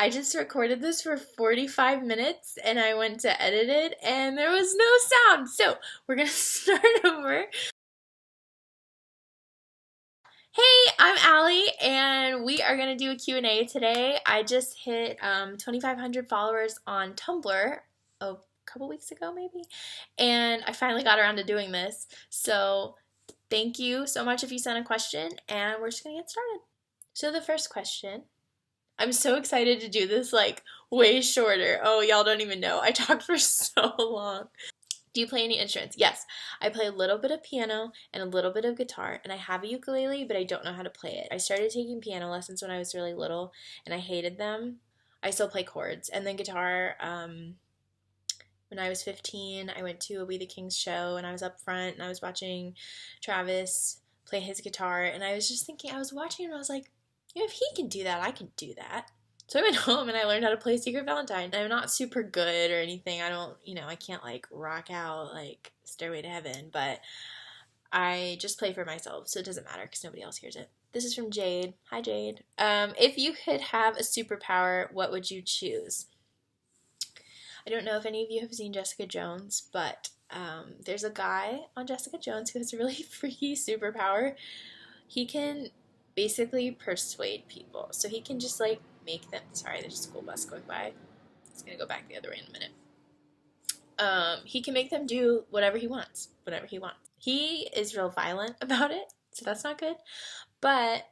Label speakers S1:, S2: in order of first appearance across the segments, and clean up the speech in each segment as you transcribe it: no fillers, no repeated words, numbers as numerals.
S1: I just recorded this for 45 minutes and I went to edit it and there was no sound. So we're gonna start over. Hey, I'm Allie and we are gonna do a Q&A today. I just hit 2,500 followers on Tumblr a couple weeks ago maybe, and I finally got around to doing this. So thank you so much if you sent a question, and we're just gonna get started. So the first question, I'm so excited to do this, like, way shorter. Oh, y'all don't even know. I talked for so long. Do you play any instruments? Yes. I play a little bit of piano and a little bit of guitar, and I have a ukulele, but I don't know how to play it. I started taking piano lessons when I was really little, and I hated them. I still play chords. And then guitar, when I was 15, I went to a We the Kings show, and I was up front, and I was watching Travis play his guitar, and I was just thinking, I was watching, and I was like, if he can do that, I can do that. So I went home and I learned how to play Secret Valentine. I'm not super good or anything. I don't, I can't like rock out like Stairway to Heaven, but I just play for myself, so it doesn't matter because nobody else hears it. This is from Jade. Hi, Jade. If you could have a superpower, what would you choose? I don't know if any of you have seen Jessica Jones, but there's a guy on Jessica Jones who has a really freaky superpower. He can basically persuade people. So he can just like make them, sorry, there's a school bus going by. It's gonna go back the other way in a minute. He can make them do whatever he wants, whatever he wants. He is real violent about it, so that's not good. But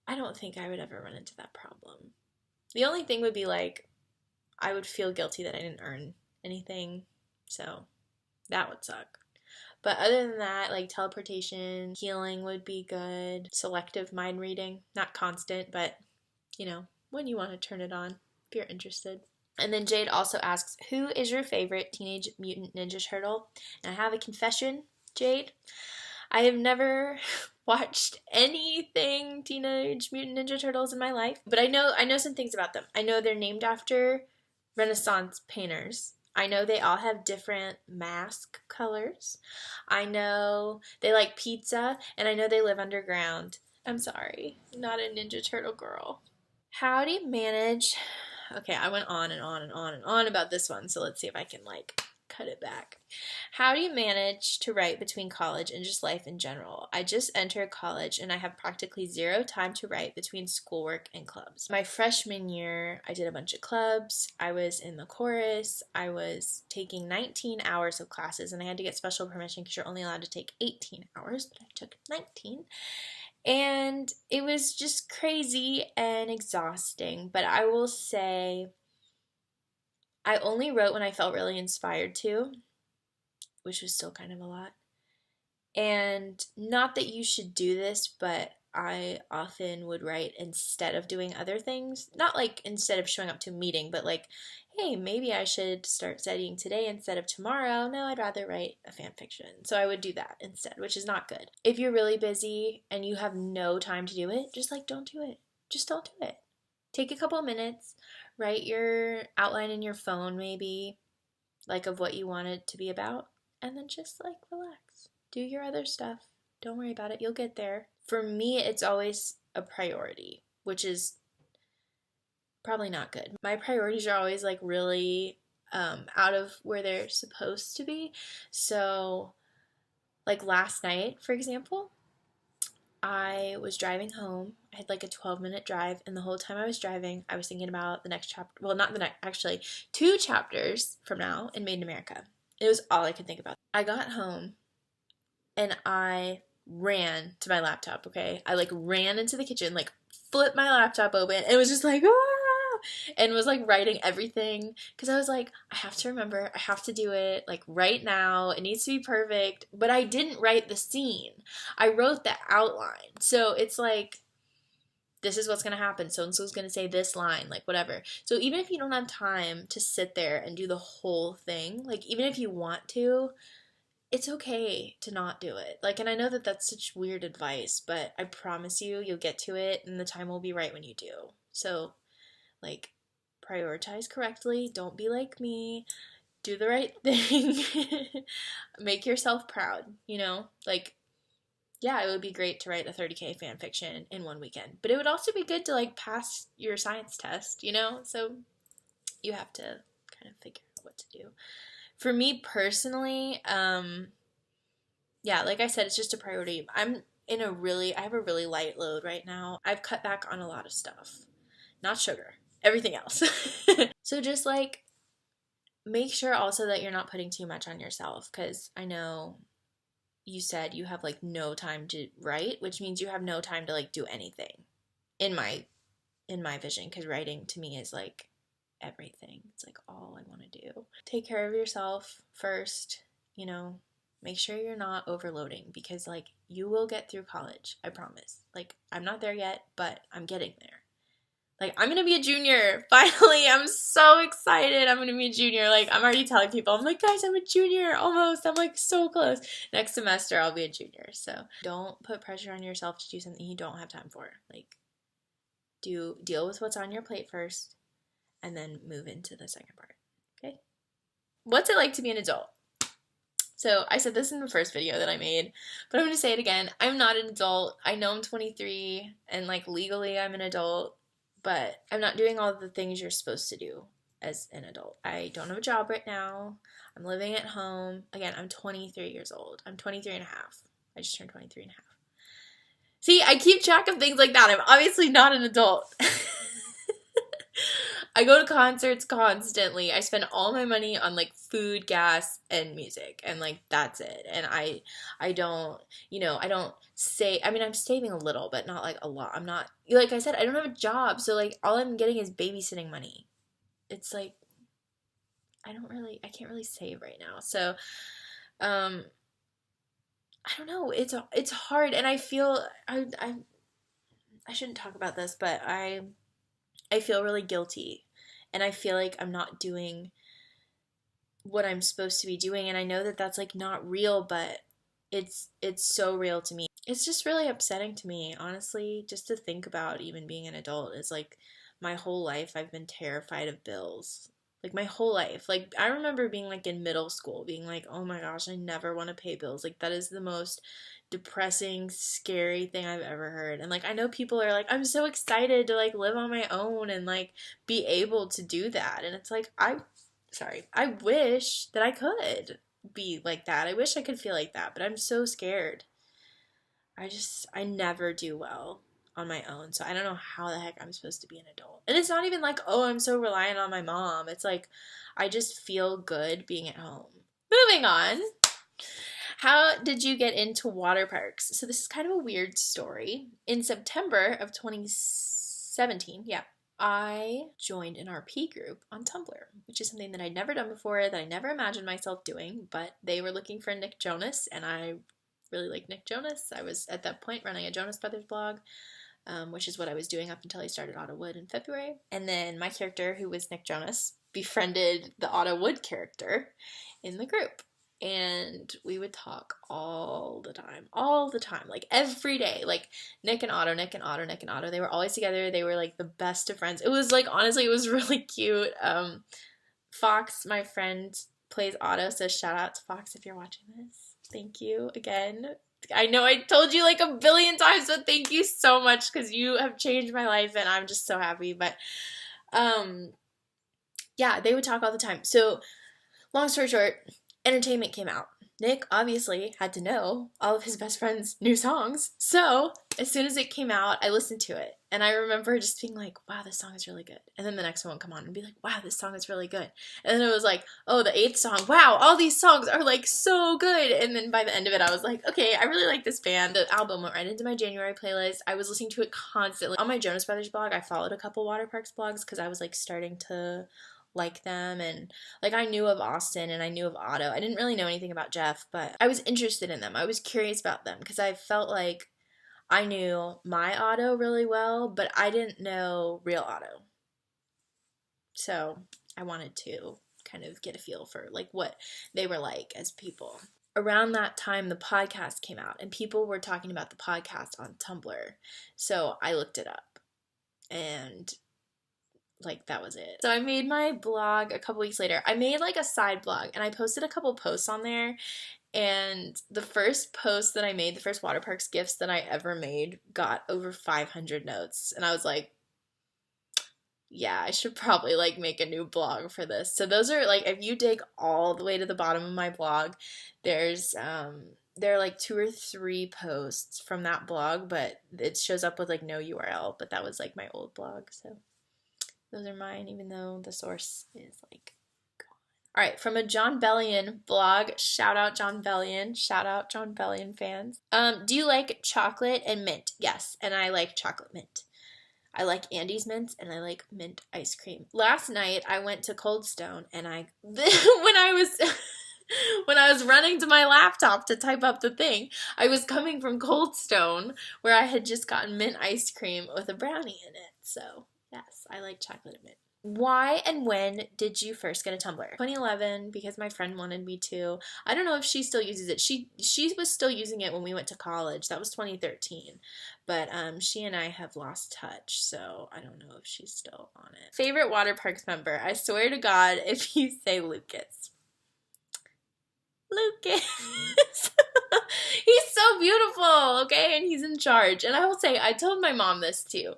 S1: I don't think I would ever run into that problem. The only thing would be like, I would feel guilty that I didn't earn anything, so that would suck. But other than that, like teleportation, healing would be good. Selective mind reading, not constant, but when you want to turn it on, if you're interested. And then Jade also asks, who is your favorite Teenage Mutant Ninja Turtle? And I have a confession, Jade. I have never watched anything Teenage Mutant Ninja Turtles in my life, but I know some things about them. I know they're named after Renaissance painters. I know they all have different mask colors. I know they like pizza, and I know they live underground. I'm sorry, not a Ninja Turtle girl. How do you manage... Okay, I went on and on and on and on about this one, so let's see if I can, like, cut it back. How do you manage to write between college and just life in general? I just entered college and I have practically zero time to write between schoolwork and clubs. My freshman year, I did a bunch of clubs. I was in the chorus. I was taking 19 hours of classes, and I had to get special permission because you're only allowed to take 18 hours, but I took 19. And it was just crazy and exhausting, but I will say I only wrote when I felt really inspired to, which was still kind of a lot. And not that you should do this, but I often would write instead of doing other things. Not like instead of showing up to a meeting, but like, hey, maybe I should start studying today instead of tomorrow. No, I'd rather write a fan fiction. So I would do that instead, which is not good. If you're really busy and you have no time to do it, just like don't do it. Just don't do it. Take a couple of minutes, write your outline in your phone maybe, like of what you want it to be about, and then just like relax. Do your other stuff. Don't worry about it. You'll get there. For me, it's always a priority, which is probably not good. My priorities are always like really out of where they're supposed to be. So like last night, for example, I was driving home. I had like a 12-minute drive, and the whole time I was driving, I was thinking about the next chapter. Well, not the next, actually, 2 chapters from now in Made in America. It was all I could think about. I got home, and I ran to my laptop, okay? I like ran into the kitchen, like flipped my laptop open, and it was just like, ah! And was like writing everything, because I was like, I have to remember, I have to do it like right now, it needs to be perfect. But I didn't write the scene, I wrote the outline. So it's like, this is what's going to happen, so and so's going to say this line, like whatever. So even if you don't have time to sit there and do the whole thing, like even if you want to, it's okay to not do it. Like, and I know that that's such weird advice, but I promise you, you'll get to it and the time will be right when you do. So like, prioritize correctly. Don't be like me. Do the right thing. Make yourself proud, like, yeah, it would be great to write a 30K fan fiction in one weekend. But it would also be good to like pass your science test, you know? So you have to kind of figure out what to do. For me personally, yeah, like I said, it's just a priority. I have a really light load right now. I've cut back on a lot of stuff. Not sugar, everything else. So just like make sure also that you're not putting too much on yourself, because I know you said you have like no time to write, which means you have no time to like do anything in my vision, because writing to me is like everything. It's like all I want to do. Take care of yourself first, you know, make sure you're not overloading, because like you will get through college, I promise. Like I'm not there yet, but I'm getting there. Like, I'm gonna be a junior. Finally, I'm so excited. I'm gonna be a junior. Like, I'm already telling people, I'm like, guys, I'm a junior, almost. I'm like so close. Next semester, I'll be a junior. So don't put pressure on yourself to do something you don't have time for. Like, deal with what's on your plate first, and then move into the second part, okay? What's it like to be an adult? So I said this in the first video that I made, but I'm gonna say it again. I'm not an adult. I know I'm 23, and like legally I'm an adult, but I'm not doing all the things you're supposed to do as an adult. I don't have a job right now. I'm living at home. Again, I'm 23 years old. I'm 23 and a half. I just turned 23 and a half. See, I keep track of things like that. I'm obviously not an adult. I go to concerts constantly. I spend all my money on like food, gas, and music, and like that's it. And I don't, I don't say, I mean, I'm saving a little, but not like a lot. I'm not, like I said, I don't have a job, so like all I'm getting is babysitting money. It's like I can't really save right now. So I don't know. It's hard, and I feel I shouldn't talk about this, but I feel really guilty, and I feel like I'm not doing what I'm supposed to be doing, and I know that that's like not real, but it's so real to me. It's just really upsetting to me, honestly, just to think about even being an adult. Is like my whole life I've been terrified of bills. Like my whole life. Like I remember being like in middle school being like, "Oh my gosh, I never want to pay bills." Like that is the most depressing, scary thing I've ever heard. And like I know people are like, "I'm so excited to like live on my own and like be able to do that." And it's like I wish that I could be like that. I wish I could feel like that, but I'm so scared. I never do well on my own, so I don't know how the heck I'm supposed to be an adult. And it's not even like, oh, I'm so reliant on my mom. It's like, I just feel good being at home. Moving on. How did you get into Waterparks? So this is kind of a weird story. In September of 2017, yeah, I joined an RP group on Tumblr, which is something that I'd never done before, that I never imagined myself doing, but they were looking for Nick Jonas, and I really like Nick Jonas. I was at that point running a Jonas Brothers blog, which is what I was doing up until I started Otto Wood in February. And then my character, who was Nick Jonas, befriended the Otto Wood character in the group. And we would talk all the time, like every day, like Nick and Otto, Nick and Otto, Nick and Otto. They were always together. They were like the best of friends. It was like, honestly, it was really cute. Fox, my friend, plays Otto, so shout out to Fox if you're watching this. Thank you again. I know I told you like a billion times, but thank you so much, because you have changed my life and I'm just so happy. But yeah, they would talk all the time. So long story short, Entertainment came out. Nick obviously had to know all of his best friend's new songs. So as soon as it came out, I listened to it. And I remember just being like, wow, this song is really good. And then the next one would come on and be like, wow, this song is really good. And then it was like, oh, the 8th song. Wow, all these songs are like so good. And then by the end of it, I was like, okay, I really like this band. The album went right into my January playlist. I was listening to it constantly. On my Jonas Brothers blog, I followed a couple Waterparks blogs because I was like starting to like them, and like I knew of Austin and I knew of Otto. I didn't really know anything about Jeff, but I was interested in them. I was curious about them because I felt like I knew my Otto really well, but I didn't know real Otto. So I wanted to kind of get a feel for like what they were like as people. Around that time, the podcast came out and people were talking about the podcast on Tumblr. So I looked it up, and like that was it. So I made my blog a couple weeks later. I made like a side blog and I posted a couple posts on there, and the first post that I made, the first Waterparks gifts that I ever made, got over 500 notes, and I was like, yeah, I should probably like make a new blog for this. So those are like, if you dig all the way to the bottom of my blog, there's there are like 2 or 3 posts from that blog, but it shows up with like no URL, but that was like my old blog. So those are mine, even though the source is like gone. All right, from a John Bellion blog, shout out John Bellion fans. Do you like chocolate and mint? Yes, and I like chocolate mint. I like Andes mints, and I like mint ice cream. Last night, I went to Cold Stone, and when I was running to my laptop to type up the thing, I was coming from Cold Stone, where I had just gotten mint ice cream with a brownie in it. So, yes, I like chocolate and mint. Why and when did you first get a Tumblr? 2011, because my friend wanted me to. I don't know if she still uses it. She was still using it when we went to college. That was 2013. But she and I have lost touch, so I don't know if she's still on it. Favorite Waterparks member? I swear to God, if you say Lucas. Lucas! He's so beautiful, okay? And he's in charge. And I will say, I told my mom this too.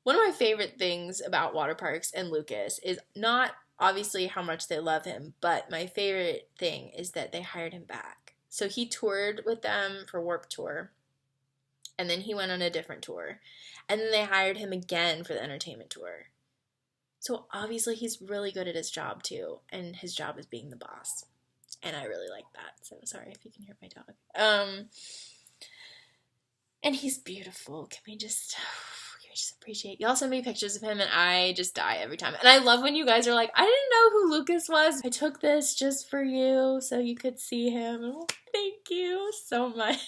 S1: One of my favorite things about Waterparks and Lucas is not obviously how much they love him, but my favorite thing is that they hired him back. So he toured with them for Warped Tour, and then he went on a different tour, and then they hired him again for the entertainment tour. So obviously he's really good at his job too, and his job is being the boss, and I really like that. So sorry if you can hear my dog. And he's beautiful. Can we just appreciate. Y'all send me pictures of him and I just die every time. And I love when you guys are like, I didn't know who Lucas was. I took this just for you so you could see him. Oh, thank you so much.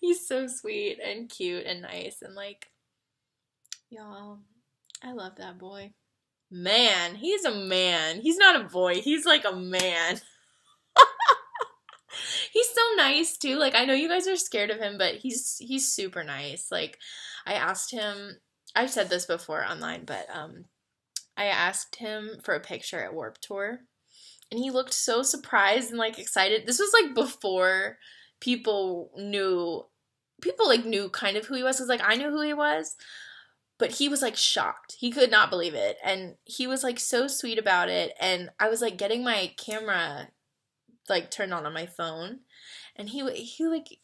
S1: He's so sweet and cute and nice, and like, y'all, I love that boy. Man, he's a man. He's not a boy. He's like a man. He's so nice too. Like, I know you guys are scared of him, but he's super nice. Like, I asked him, I've said this before online, but I asked him for a picture at Warped Tour, and he looked so surprised and like excited. This was like before people knew kind of who he was, because like I knew who he was, but he was like shocked. He could not believe it, and he was like so sweet about it. And I was like getting my camera like turned on my phone, and he like he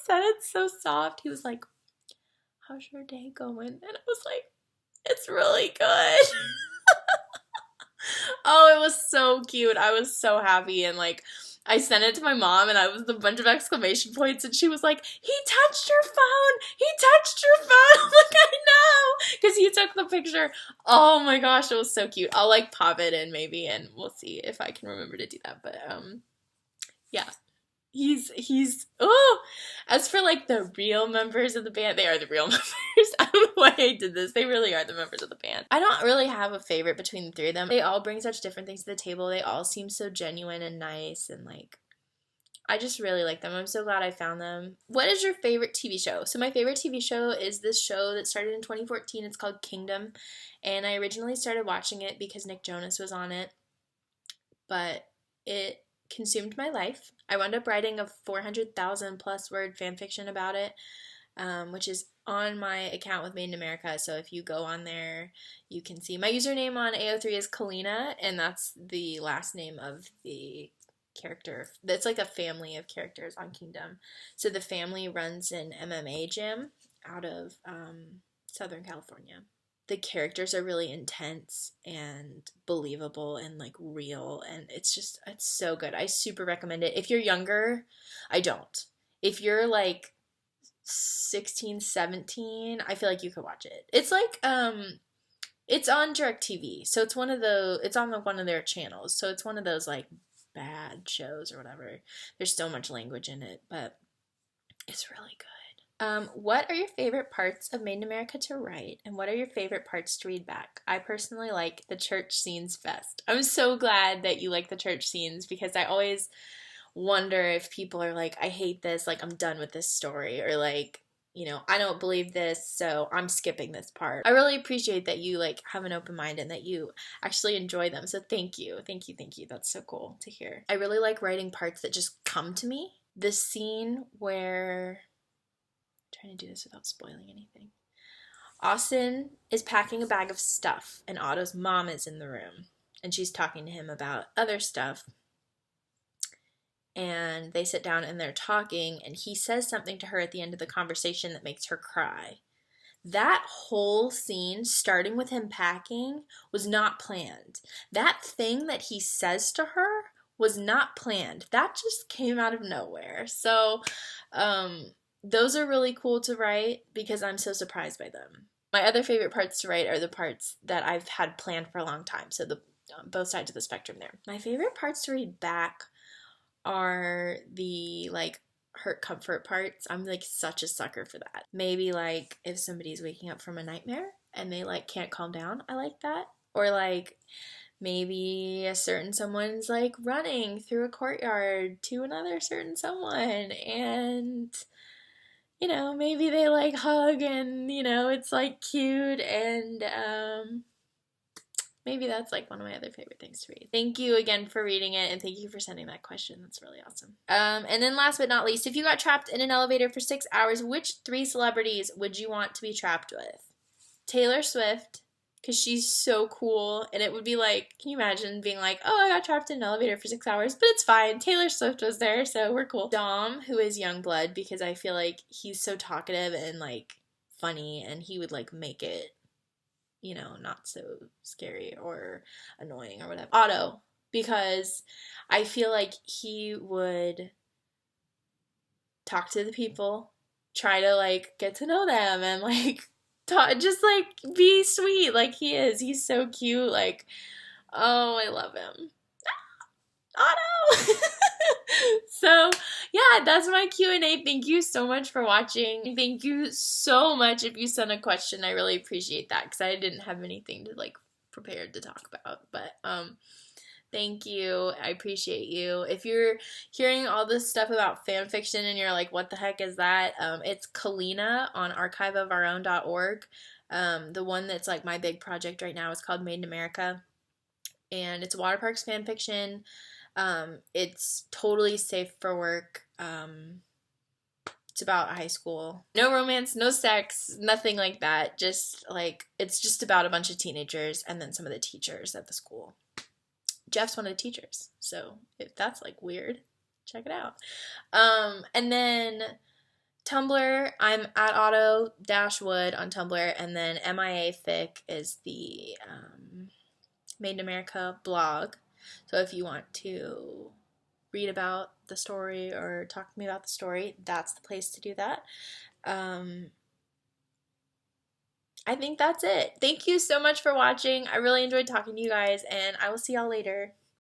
S1: said it so soft. He was like, how's your day going? And I was like, it's really good. Oh, it was so cute. I was so happy, and like I sent it to my mom, and I was a bunch of exclamation points, and she was like, he touched your phone! He touched your phone! I'm like, I know! Because he took the picture. Oh my gosh, it was so cute. I'll like pop it in maybe, and we'll see if I can remember to do that. But yeah. He's as for like the real members of the band, they are the real members. I don't know why I did this. They really are the members of the band. I don't really have a favorite between the 3 of them. They all bring such different things to the table. They all seem so genuine and nice, and like, I just really like them. I'm so glad I found them. What is your favorite TV show? So my favorite TV show is this show that started in 2014. It's called Kingdom, and I originally started watching it because Nick Jonas was on it, but it consumed my life. I wound up writing a 400,000 plus word fan fiction about it, which is on my account with Made in America. So if you go on there, you can see my username on AO3 is Kalina, and that's the last name of the character. That's like a family of characters on Kingdom. So the family runs an MMA gym out of Southern California. The characters are really intense and believable and like real, and it's so good. I super recommend it. If you're younger, I don't. If you're like 16, 17, I feel like you could watch it. It's like it's on DirecTV, so it's on one of their channels. So it's one of those like bad shows or whatever. There's so much language in it, but it's really good. What are your favorite parts of Made in America to write, and what are your favorite parts to read back? I personally like the church scenes best. I'm so glad that you like the church scenes, because I always wonder if people are like, I hate this, like I'm done with this story, or like you know, I don't believe this, so I'm skipping this part. I really appreciate that you like have an open mind and that you actually enjoy them. So thank you. Thank you. Thank you. That's so cool to hear. I really like writing parts that just come to me. This scene where I'm trying to do this without spoiling anything. Austin is packing a bag of stuff and Otto's mom is in the room and she's talking to him about other stuff. And they sit down and they're talking and he says something to her at the end of the conversation that makes her cry. That whole scene, starting with him packing, was not planned. That thing that he says to her was not planned. That just came out of nowhere. So those are really cool to write because I'm so surprised by them. My other favorite parts to write are the parts that I've had planned for a long time. So the both sides of the spectrum there. My favorite parts to read back are the like hurt comfort parts. I'm like such a sucker for that. Maybe like if somebody's waking up from a nightmare and they like can't calm down, I like that. Or like maybe a certain someone's like running through a courtyard to another certain someone and you know, maybe they like hug and you know, it's like cute and maybe that's like one of my other favorite things to read. Thank you again for reading it and thank you for sending that question. That's really awesome. And then last but not least, if you got trapped in an elevator for 6 hours, which 3 celebrities would you want to be trapped with? Taylor Swift, because she's so cool. And it would be like, can you imagine being like, oh, I got trapped in an elevator for 6 hours, but it's fine. Taylor Swift was there, so we're cool. Dom, who is Youngblood, because I feel like he's so talkative and like funny and he would like make it, you know, not so scary or annoying or whatever. Otto, because I feel like he would talk to the people, try to like get to know them and like talk, just like be sweet like he is. He's so cute. Like, oh, I love him. Otto! So, yeah, that's my Q&A. Thank you so much for watching. Thank you so much if you sent a question. I really appreciate that because I didn't have anything to, like, prepared to talk about. But, thank you. I appreciate you. If you're hearing all this stuff about fan fiction and you're like, what the heck is that? It's Kalina on archiveofourown.org. The one that's, like, my big project right now is called Made in America. And it's Waterparks fan fiction. It's totally safe for work. It's about high school. No romance, no sex, nothing like that. Just like, it's just about a bunch of teenagers and then some of the teachers at the school. Jeff's one of the teachers, so if that's like weird, check it out. And then Tumblr, I'm at Otto-Wood on Tumblr, and then MIA Fic is the Made in America blog. So if you want to read about the story or talk to me about the story, that's the place to do that. I think that's it. Thank you so much for watching. I really enjoyed talking to you guys, and I will see y'all later.